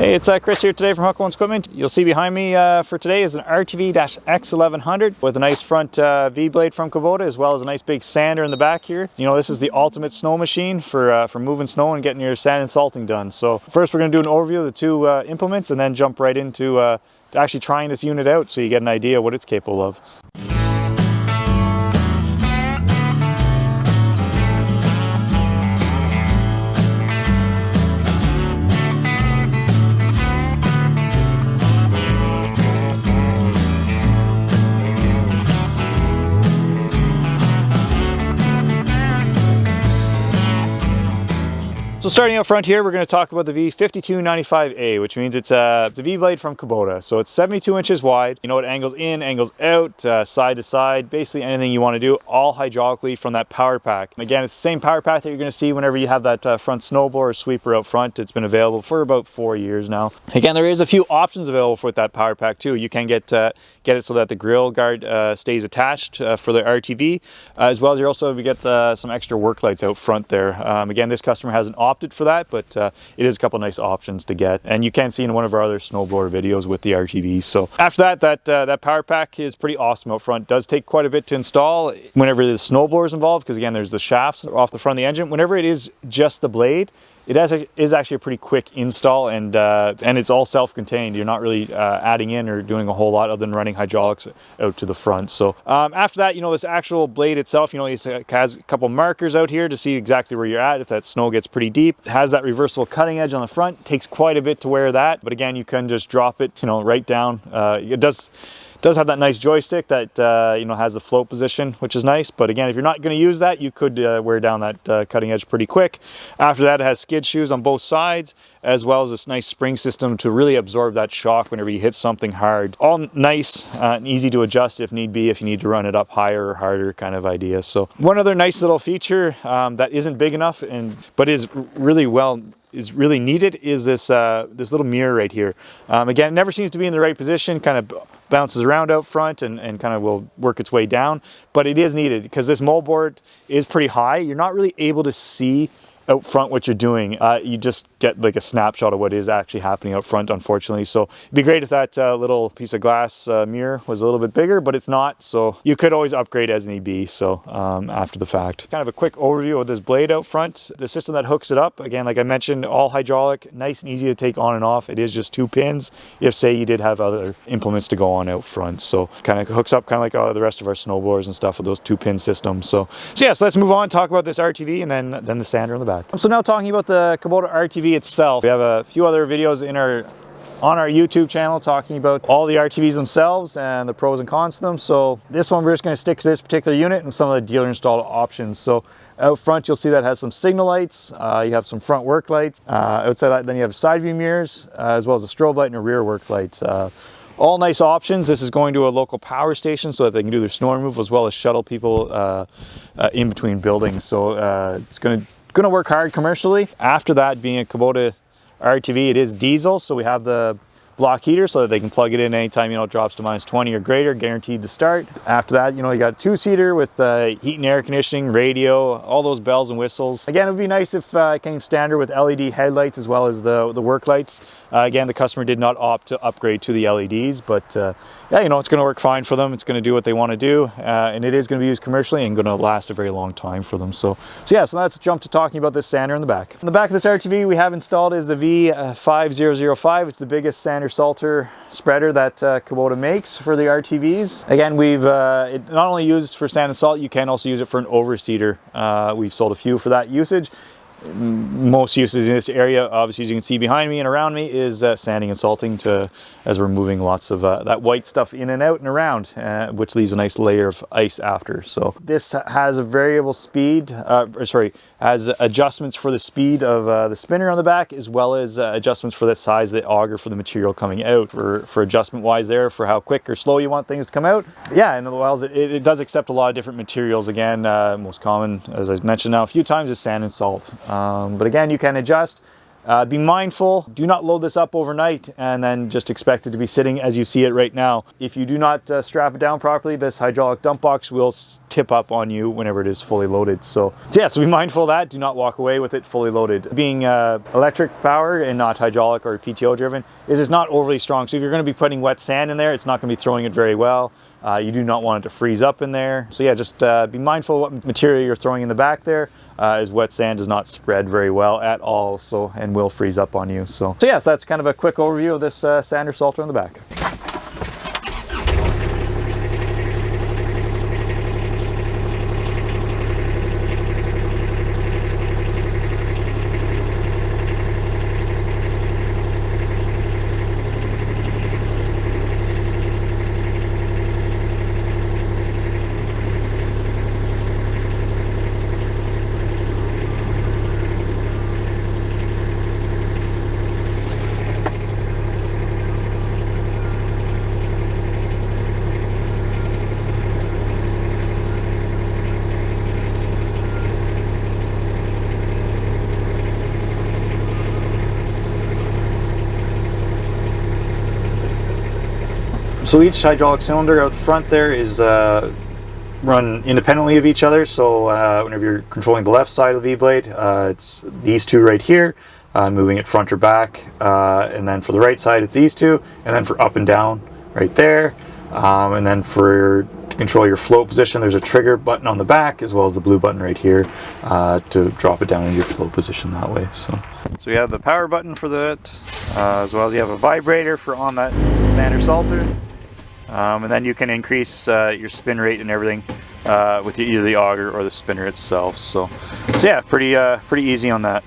Hey, it's Chris here today from Huckabones Equipment. You'll see behind me for today is an RTV-X1100 with a nice front V-blade from Kubota, as well as a nice big sander in the back here. You know, this is the ultimate snow machine for moving snow and getting your sand and salting done. So first we're going to do an overview of the two implements and then jump right into actually trying this unit out so you get an idea what it's capable of. So starting out front here, we're going to talk about the V5295A, which means it's the V-blade from Kubota. So it's 72 inches wide. You know, it angles in, angles out, side to side, basically anything you want to do, all hydraulically from that power pack. Again, it's the same power pack that you're going to see whenever you have that front snowblower or sweeper out front. It's been available for about 4 years now. Again, there is a few options available with that power pack too. You can get it so that the grill guard stays attached for the RTV, as well as you also get some extra work lights out front there. Again, this customer hasn't opted for that, but it is a couple nice options to get, and you can see in one of our other snowblower videos with the RTVs. So after that power pack is pretty awesome out front. It does take quite a bit to install whenever the snowblower is involved, because again, there's the shafts off the front of the engine. Whenever it is just the blade, it is actually a pretty quick install, and it's all self-contained. You're not really adding in or doing a whole lot other than running hydraulics out to the front. So after that, you know, this actual blade itself, you know, it has a couple markers out here to see exactly where you're at if that snow gets pretty deep. It has that reversible cutting edge on the front. It takes quite a bit to wear that, but again, you can just drop it, you know, right down. It does have that nice joystick that you know, has the float position, which is nice. But again, if you're not going to use that, you could wear down that cutting edge pretty quick. After that, it has skid shoes on both sides, as well as this nice spring system to really absorb that shock whenever you hit something hard. All nice and easy to adjust if need be, if you need to run it up higher or harder kind of idea. So one other nice little feature that isn't big enough but is really needed is this little mirror right here. Again, it never seems to be in the right position, kind of bounces around out front and kind of will work its way down, but it is needed because this moldboard is pretty high. You're not really able to see out front what you're doing. You just get like a snapshot of what is actually happening out front, unfortunately. So it'd be great if that little piece of glass mirror was a little bit bigger, but it's not, so you could always upgrade as need be. So after the fact, kind of a quick overview of this blade out front. The system that hooks it up, again, like I mentioned, all hydraulic, nice and easy to take on and off. It is just 2 pins if, say, you did have other implements to go on out front. So kind of hooks up kind of like the rest of our snowblowers and stuff with those 2-pin systems. So yeah, so let's move on, talk about this RTV and then the sander in the back. So now talking about the Kubota RTV itself, we have a few other videos on our YouTube channel talking about all the RTVs themselves and the pros and cons to them. So this one, we're just going to stick to this particular unit and some of the dealer installed options. So out front, you'll see that has some signal lights. You have some front work lights. Outside that, then you have side view mirrors, as well as a strobe light and a rear work light. All nice options. This is going to a local power station so that they can do their snow removal, as well as shuttle people in between buildings. So it's going to work hard commercially. After that, being a Kubota RTV, it is diesel, so we have the block heater so that they can plug it in anytime, you know, it drops to -20 or greater, guaranteed to start. After that, you know, you got a 2-seater with heat and air conditioning, radio, all those bells and whistles. Again, it would be nice if it came standard with LED headlights as well as the work lights. Again, the customer did not opt to upgrade to the LEDs, but yeah, you know, it's going to work fine for them. It's going to do what they want to do, and it is going to be used commercially and going to last a very long time for them. So yeah, so let's jump to talking about this sander in the back. In the back of this RTV we have installed is the V5005. It's the biggest sander salter spreader that Kubota makes for the RTVs. Again, we've it not only used for sand and salt, you can also use it for an overseeder. We've sold a few for that usage. Most uses in this area, obviously, as you can see behind me and around me, is sanding and salting as we're moving lots of that white stuff in and out and around, which leaves a nice layer of ice after. So this has a variable speed, has adjustments for the speed of the spinner on the back, as well as adjustments for the size of the auger for the material coming out, for adjustment wise there, for how quick or slow you want things to come out. Yeah, and otherwise it does accept a lot of different materials. Again, most common, as I mentioned now a few times, is sand and salt. But again, you can adjust Be mindful, do not load this up overnight and then just expect it to be sitting as you see it right now. If you do not strap it down properly, this hydraulic dump box will tip up on you whenever it is fully loaded. So yeah, so be mindful of that. Do not walk away with it fully loaded. Being electric powered and not hydraulic or PTO driven is not overly strong. So if you're going to be putting wet sand in there, it's not going to be throwing it very well. You do not want it to freeze up in there. So yeah, just be mindful of what material you're throwing in the back there, as wet sand does not spread very well at all, so and will freeze up on you. So yeah, so that's kind of a quick overview of this sander salter in the back. So each hydraulic cylinder out the front there is run independently of each other. So whenever you're controlling the left side of the V-blade, it's these two right here, moving it front or back. And then for the right side, it's these two. And then for up and down, right there. And then to control your float position, there's a trigger button on the back, as well as the blue button right here to drop it down in your float position that way. So you have the power button for that, as well as you have a vibrator for on that sander salter. And then you can increase your spin rate and everything with either the auger or the spinner itself. So yeah, pretty easy on that.